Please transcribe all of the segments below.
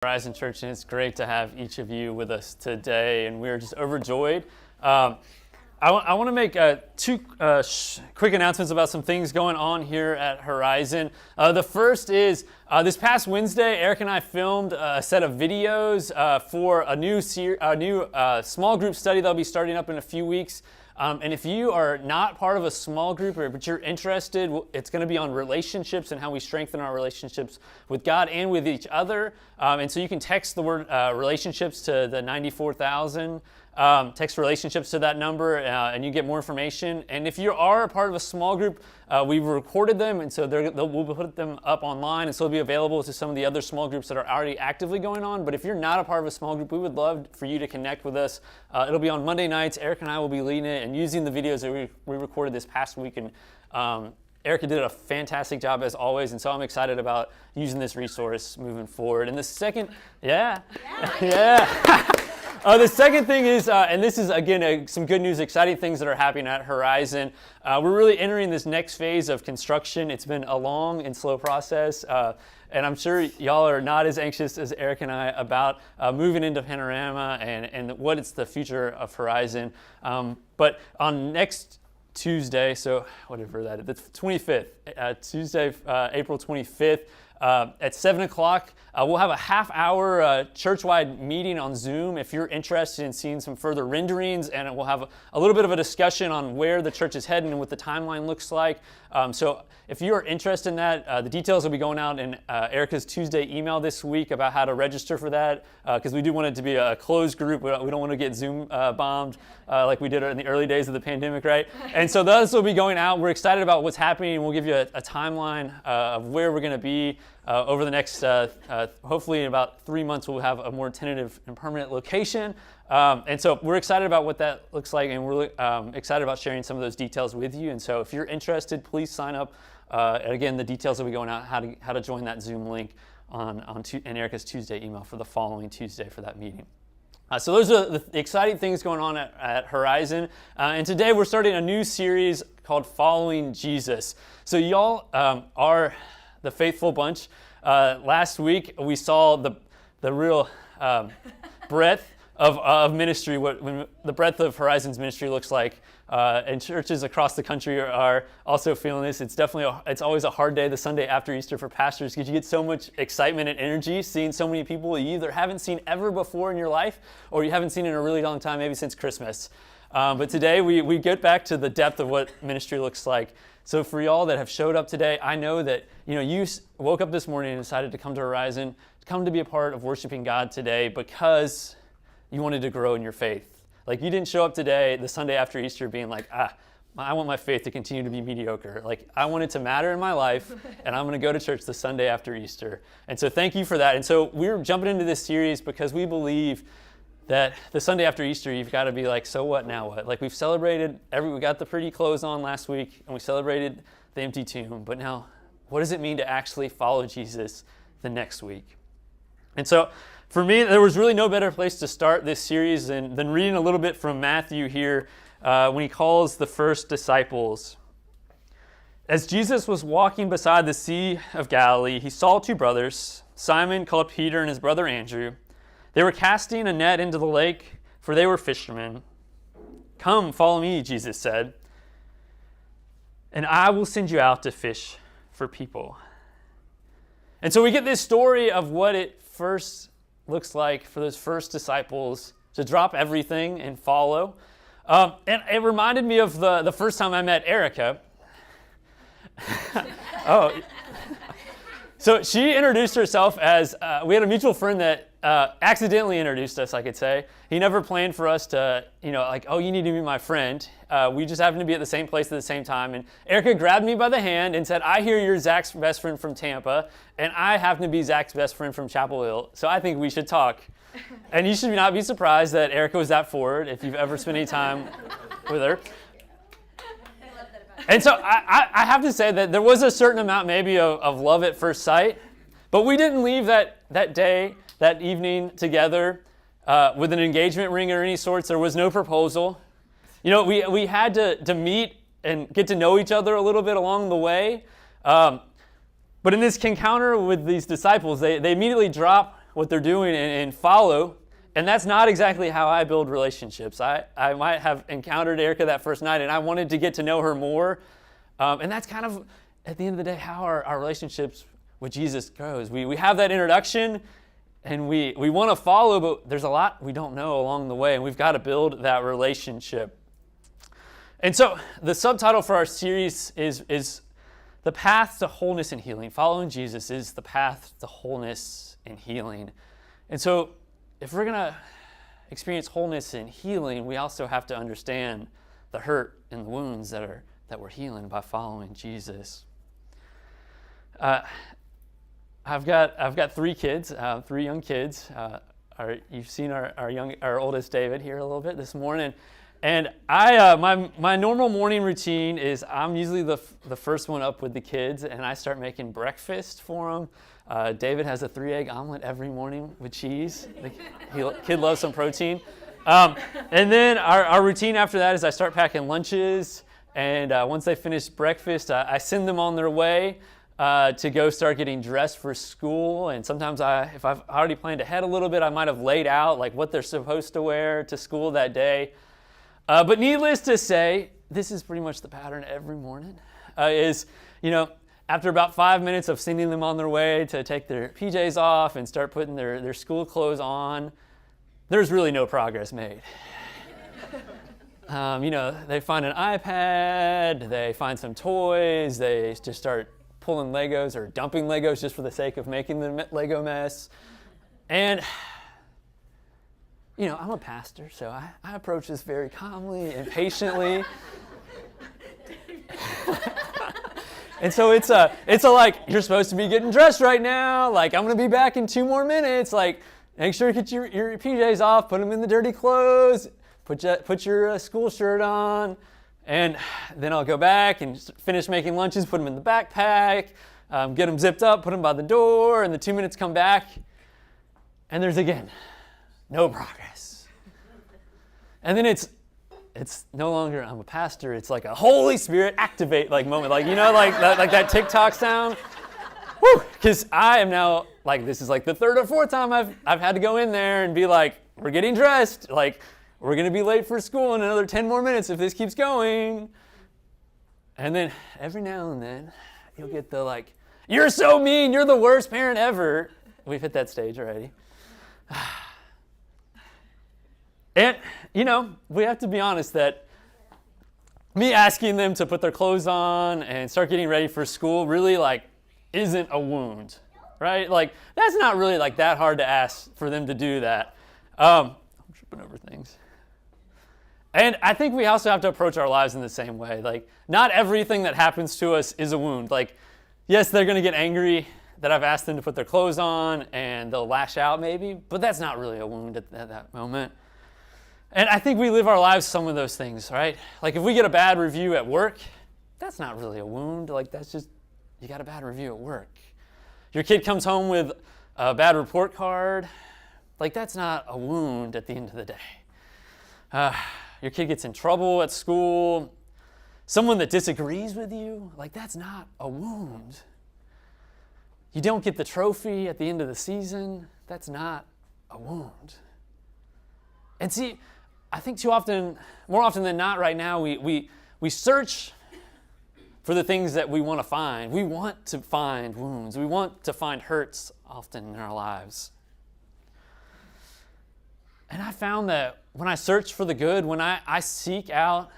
Horizon Church, and it's great to have each of you with us today, and we're just overjoyed. I want to make two quick announcements about some things going on here at Horizon. The first is this past Wednesday, Eric and I filmed a set of videos for a new small group study that'll be starting up in a few weeks. And if you are not part of a small group, but you're interested, it's going to be on relationships and how we strengthen our relationships with God and with each other. And so you can text the word relationships to the 94,000. Text relationships to that number and you get more information. And if you are a part of a small group, we've recorded them, and so we'll put them up online, and so they'll be available to some of the other small groups that are already actively going on. But if you're not a part of a small group, we would love for you to connect with us. It'll be on Monday nights. Eric and I will be leading it and using the videos that we recorded this past week. And Erica did a fantastic job as always, and so I'm excited about using this resource moving forward. And the second, yeah. The second thing is, and this is again some good news, exciting things that are happening at Horizon. We're really entering this next phase of construction. It's been a long and slow process, and I'm sure y'all are not as anxious as Eric and I about moving into Panorama and what it's the future of Horizon. But on next Tuesday, so whatever that is, the 25th, Tuesday, April 25th, at 7 o'clock, we'll have a half-hour church-wide meeting on Zoom if you're interested in seeing some further renderings, and we'll have a little bit of a discussion on where the church is heading and what the timeline looks like. So if you are interested in that, the details will be going out in Erica's Tuesday email this week about how to register for that, because we do want it to be a closed group. We don't want to get Zoom bombed like we did in the early days of the pandemic, right? And so those will be going out. We're excited about what's happening, and we'll give you a timeline of where we're going to be over the next, hopefully in about 3 months, we'll have a more tentative and permanent location. And so we're excited about what that looks like, and we're excited about sharing some of those details with you. And so if you're interested, please sign up. And again, the details will be going out, how to join that Zoom link in Erica's Tuesday email for the following Tuesday for that meeting. So those are the exciting things going on at Horizon. And today we're starting a new series called Following Jesus. So y'all are the faithful bunch. Last week we saw the real breadth of ministry, when the breadth of Horizon's ministry looks like, and churches across the country are also feeling this. It's always a hard day, the Sunday after Easter for pastors, because you get so much excitement and energy seeing so many people you either haven't seen ever before in your life, or you haven't seen in a really long time, maybe since Christmas. But today we get back to the depth of what ministry looks like. So for y'all that have showed up today, I know that you woke up this morning and decided to come to Horizon, to come to be a part of worshiping God today because you wanted to grow in your faith. Like, you didn't show up today, the Sunday after Easter, being like, I want my faith to continue to be mediocre. Like, I want it to matter in my life, and I'm going to go to church the Sunday after Easter. And so thank you for that. And so we're jumping into this series because we believe that the Sunday after Easter, you've got to be like, so what, now what? Like, we've celebrated, we got the pretty clothes on last week, and we celebrated the empty tomb. But now, what does it mean to actually follow Jesus the next week? And so, for me, there was really no better place to start this series than reading a little bit from Matthew here when he calls the first disciples. As Jesus was walking beside the Sea of Galilee, he saw two brothers, Simon, called Peter, and his brother Andrew. They were casting a net into the lake, for they were fishermen. "Come, follow me," Jesus said, "and I will send you out to fish for people." And so we get this story of what it first looks like for those first disciples to drop everything and follow. And it reminded me of the first time I met Erica. So she introduced herself as, we had a mutual friend that accidentally introduced us, I could say. He never planned for us to, like, oh, you need to be my friend. We just happened to be at the same place at the same time. And Erica grabbed me by the hand and said, "I hear you're Zach's best friend from Tampa, and I happen to be Zach's best friend from Chapel Hill, so I think we should talk." And you should not be surprised that Erica was that forward if you've ever spent any time with her. And so I have to say that there was a certain amount maybe of love at first sight, but we didn't leave that day, that evening together with an engagement ring or any sorts. There was no proposal. We had to meet and get to know each other a little bit along the way. But in this encounter with these disciples, they immediately drop what they're doing and follow. And that's not exactly how I build relationships. I might have encountered Erica that first night, and I wanted to get to know her more. And that's kind of, at the end of the day, how our relationships with Jesus goes. We have that introduction, and we want to follow, but there's a lot we don't know along the way, and we've got to build that relationship. And so the subtitle for our series is The Path to Wholeness and Healing. Following Jesus is the path to wholeness and healing. And so if we're going to experience wholeness and healing, we also have to understand the hurt and the wounds that we're healing by following Jesus. I've got 3 kids, 3 young kids. You've seen our oldest David here a little bit this morning, and my normal morning routine is I'm usually the first one up with the kids, and I start making breakfast for them. David has a 3-egg omelet every morning with cheese. The kid loves some protein. And then our routine after that is I start packing lunches, and once they finish breakfast, I send them on their way to go start getting dressed for school. And sometimes if I've already planned ahead a little bit, I might have laid out like what they're supposed to wear to school that day. But needless to say, this is pretty much the pattern every morning. After about 5 minutes of sending them on their way to take their PJs off and start putting their school clothes on, there's really no progress made. They find an iPad, they find some toys, they just start pulling Legos or dumping Legos just for the sake of making the Lego mess. And, I'm a pastor, so I approach this very calmly and patiently. And so it's a like, you're supposed to be getting dressed right now. Like, I'm going to be back in 2 more minutes. Like, make sure to get your PJs off, put them in the dirty clothes, put your school shirt on. And then I'll go back and finish making lunches, put them in the backpack, get them zipped up, put them by the door, and the 2 minutes come back. And there's again, no progress. And then it's no longer I'm a pastor. It's like a Holy Spirit activate moment, like that TikTok sound. Woo! Because I am now this is the 3rd or 4th time I've had to go in there and be like, we're getting dressed, we're going to be late for school in another 10 more minutes if this keeps going. And then every now and then you'll get the you're so mean, you're the worst parent ever. We've hit that stage already. And, we have to be honest that me asking them to put their clothes on and start getting ready for school really, isn't a wound, right? That's not really, that hard to ask for them to do that. I'm tripping over things. And I think we also have to approach our lives in the same way. Not everything that happens to us is a wound. Yes, they're going to get angry that I've asked them to put their clothes on, and they'll lash out maybe, but that's not really a wound at that moment. And I think we live our lives some of those things, right? If we get a bad review at work, that's not really a wound. That's just, you got a bad review at work. Your kid comes home with a bad report card, that's not a wound at the end of the day. Your kid gets in trouble at school, someone that disagrees with you, that's not a wound. You don't get the trophy at the end of the season, that's not a wound. And see, I think more often than not right now, we search for the things that we want to find. We want to find wounds. We want to find hurts often in our lives. And I found that when I search for the good, when I seek out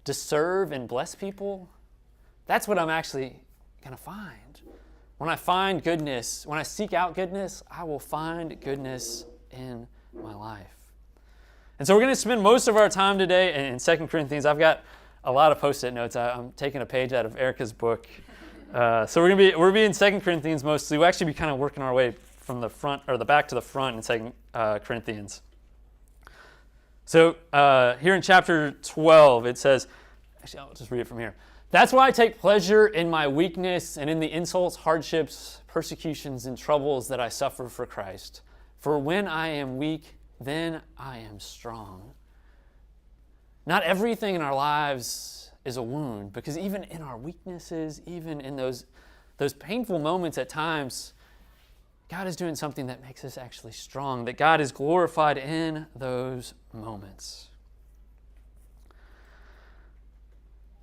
to serve and bless people, that's what I'm actually going to find. When I find goodness, when I seek out goodness, I will find goodness in my life. And so we're going to spend most of our time today in 2 Corinthians. I've got a lot of Post-it notes. I'm taking a page out of Erica's book. So we're going to be in 2 Corinthians mostly. We'll actually be kind of working our way from the front or the back to the front in 2 Corinthians. So here in chapter 12, it says, actually, I'll just read it from here. That's why I take pleasure in my weakness and in the insults, hardships, persecutions, and troubles that I suffer for Christ. For when I am weak, then I am strong. Not everything in our lives is a wound, because even in our weaknesses, even in those painful moments at times, God is doing something that makes us actually strong, that God is glorified in those moments.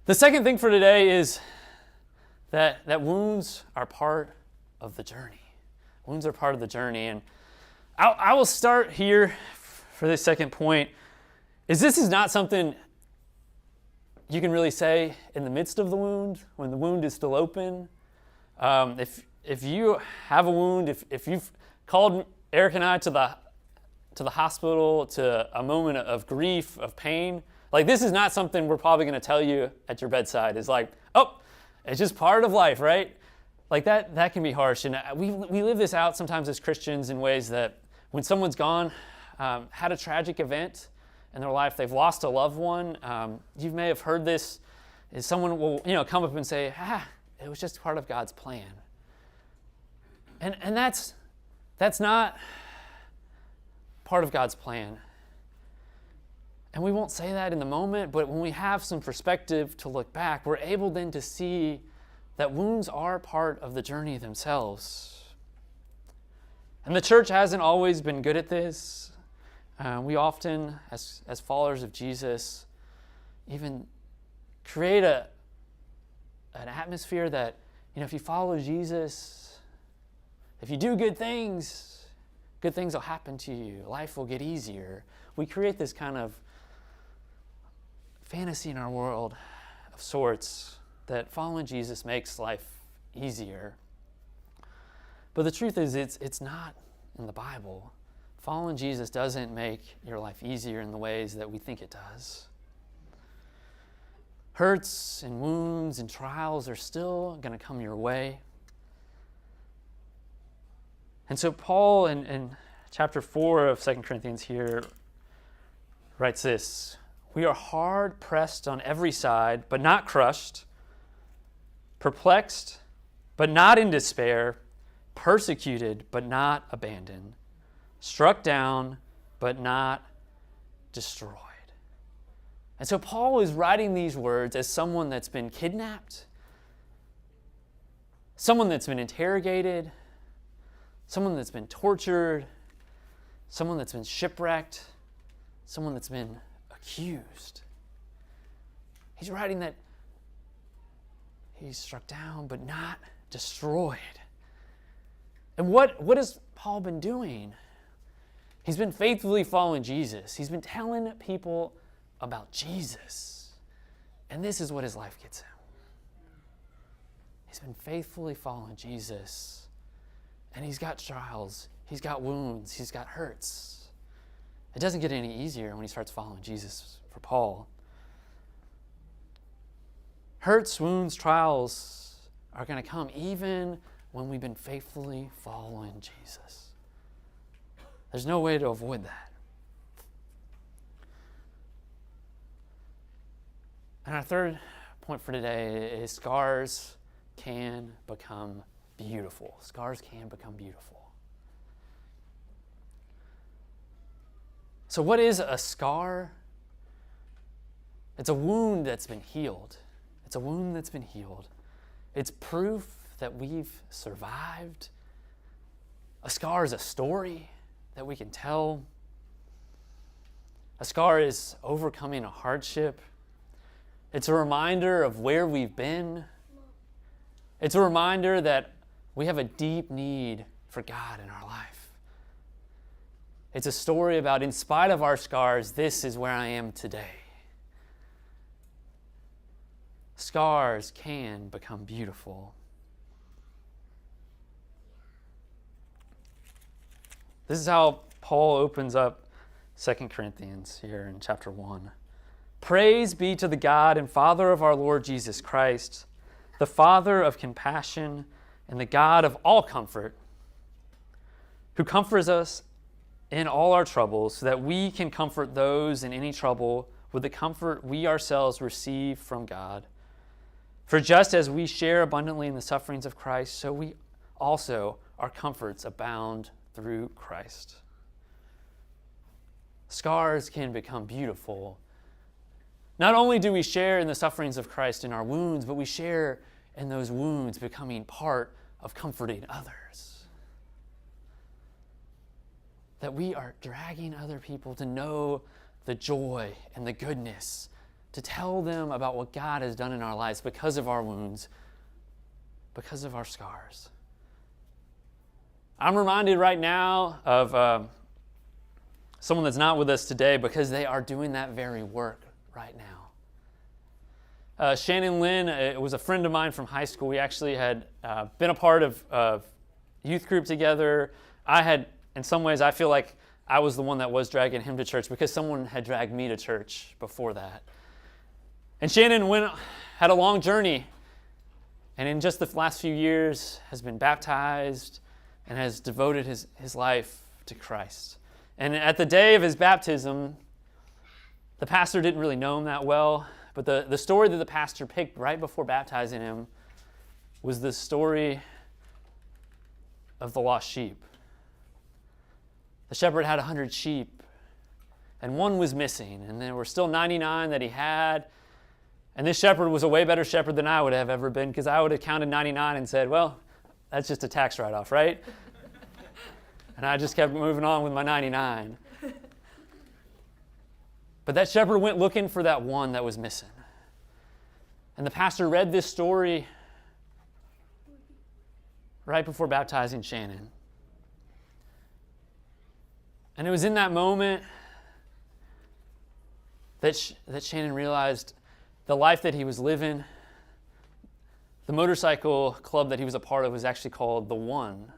The second thing for today is that wounds are part of the journey. Wounds are part of the journey. And I will start here for this second point, is this is not something you can really say in the midst of the wound, when the wound is still open. If you have a wound, if you've called Eric and I to the hospital, to a moment of grief, of pain, like this is not something we're probably going to tell you at your bedside. It's like, oh, it's just part of life, right? Like that can be harsh. And we live this out sometimes as Christians in ways that when someone's gone, had a tragic event in their life, they've lost a loved one. You may have heard this, is someone will come up and say, it was just part of God's plan. And that's not part of God's plan. And we won't say that in the moment, but when we have some perspective to look back, we're able then to see that wounds are part of the journey themselves. And the church hasn't always been good at this. We often, as followers of Jesus, even create an atmosphere that, if you follow Jesus, if you do good things will happen to you. Life will get easier. We create this kind of fantasy in our world of sorts that following Jesus makes life easier. But the truth is, it's not in the Bible. Following Jesus doesn't make your life easier in the ways that we think it does. Hurts and wounds and trials are still going to come your way. And so Paul in chapter 4 of 2 Corinthians here writes this: we are hard pressed on every side, but not crushed, perplexed, but not in despair, persecuted, but not abandoned, struck down, but not destroyed. And so Paul is writing these words as someone that's been kidnapped, someone that's been interrogated, someone that's been tortured, someone that's been shipwrecked, someone that's been accused. He's writing that he's struck down but not destroyed. And what has Paul been doing? He's been faithfully following Jesus. He's been telling people about Jesus. And this is what his life gets him. He's been faithfully following Jesus. And he's got trials. He's got wounds. He's got hurts. It doesn't get any easier when he starts following Jesus for Paul. Hurts, wounds, trials are going to come even when we've been faithfully following Jesus. There's no way to avoid that. And our third point for today is scars can become beautiful. Scars can become beautiful. So what is a scar? It's a wound that's been healed. It's a wound that's been healed. It's proof that we've survived. A scar is a story that we can tell. A scar is overcoming a hardship. It's a reminder of where we've been. It's a reminder that we have a deep need for God in our life. It's a story about, in spite of our scars, this is where I am today. Scars can become beautiful. This is how Paul opens up 2 Corinthians here in chapter 1. Praise be to the God and Father of our Lord Jesus Christ, the Father of compassion and the God of all comfort, who comforts us in all our troubles, so that we can comfort those in any trouble with the comfort we ourselves receive from God. For just as we share abundantly in the sufferings of Christ, so we also, our comforts abound through Christ. Scars can become beautiful. Not only do we share in the sufferings of Christ in our wounds, but we share in those wounds becoming part of comforting others. that we are dragging other people to know the joy and the goodness, to tell them about what God has done in our lives because of our wounds, because of our scars. I'm reminded right now of someone that's not with us today because they are doing that very work right now. Shannon Lynn was a friend of mine from high school. We actually had been a part of youth group together. In some ways, I feel like I was the one that was dragging him to church because someone had dragged me to church before that. And Shannon had a long journey, and in just the last few years has been baptized and has devoted his life to Christ. And at the day of his baptism, the pastor didn't really know him that well, but the story that the pastor picked right before baptizing him was the story of the lost sheep. The shepherd had 100 sheep, and one was missing, and there were still 99 that he had. And this shepherd was a way better shepherd than I would have ever been, because I would have counted 99 and said, well, that's just a tax write-off, right? And I just kept moving on with my 99. But that shepherd went looking for that one that was missing. And the pastor read this story right before baptizing Shannon. And it was in that moment that Shannon realized the life that he was living, the motorcycle club that he was a part of was actually called The One,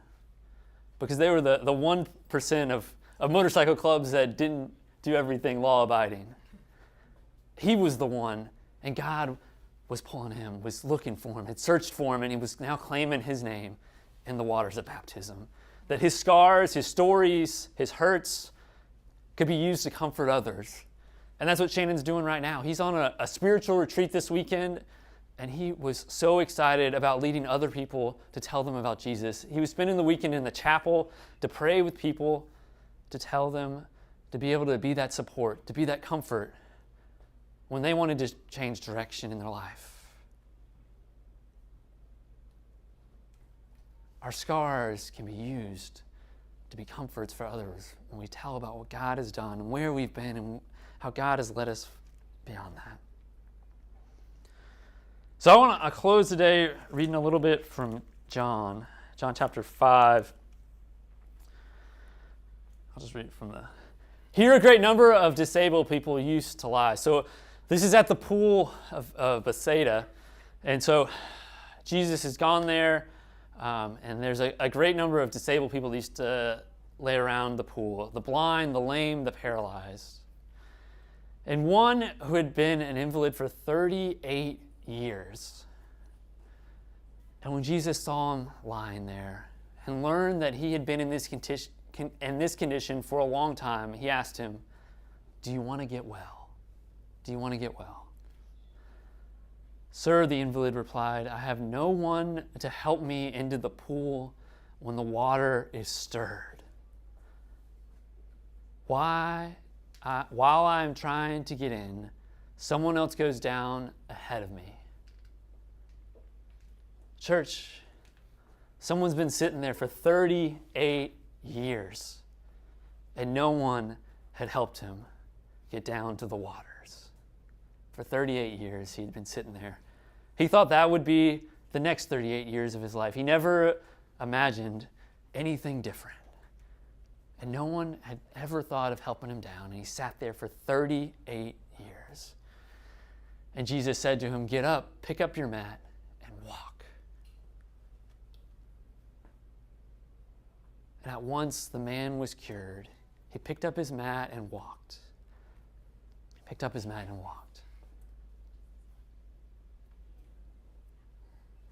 because they were the 1% of motorcycle clubs that didn't do everything law-abiding. He was the one, and God was pulling him, was looking for him, had searched for him, and he was now claiming his name in the waters of baptism. That his scars, his stories, his hurts could be used to comfort others. And that's what Shannon's doing right now. He's on a spiritual retreat this weekend, and he was so excited about leading other people to tell them about Jesus. He was spending the weekend in the chapel to pray with people, to tell them, to be able to be that support, to be that comfort when they wanted to change direction in their life. Our scars can be used to be comforts for others when we tell about what God has done and where we've been and how God has led us beyond that. So I want to close today reading a little bit from John chapter 5. I'll just read it from the... Here a great number of disabled people used to lie. So this is at the pool of Bethsaida. And so Jesus has gone there. And there's a great number of disabled people that used to lay around the pool. The blind, the lame, the paralyzed. And one who had been an invalid for 38 years. And when Jesus saw him lying there and learned that he had been in this condition for a long time, he asked him, "Do you want to get well? Do you want to get well?" "Sir," the invalid replied, "I have no one to help me into the pool when the water is stirred. While I am trying to get in, someone else goes down ahead of me." Church, someone's been sitting there for 38 years, and no one had helped him get down to the waters. For 38 years, he'd been sitting there. He thought that would be the next 38 years of his life. He never imagined anything different. And no one had ever thought of helping him down. And he sat there for 38 years. And Jesus said to him, "Get up, pick up your mat, and walk." And at once the man was cured. He picked up his mat and walked. He picked up his mat and walked.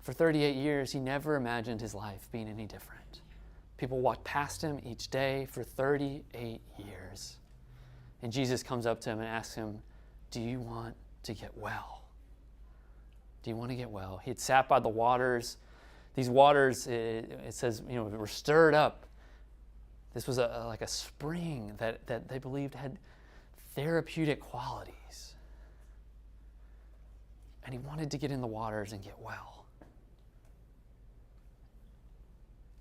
For 38 years, he never imagined his life being any different. People walked past him each day for 38 years. And Jesus comes up to him and asks him, "Do you want to get well? Do you want to get well?" He had sat by the waters. These waters, it says, were stirred up. This was like a spring that they believed had therapeutic qualities. And he wanted to get in the waters and get well.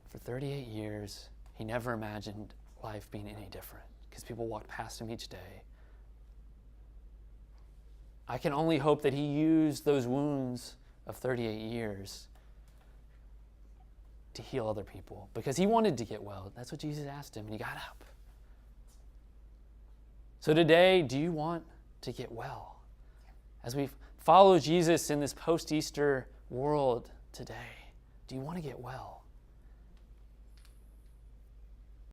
For 38 years, he never imagined life being any different because people walked past him each day. I can only hope that he used those wounds of 38 years to heal other people because he wanted to get well. That's what Jesus asked him, and he got up. So today, do you want to get well? As we follow Jesus in this post-Easter world today, do you want to get well?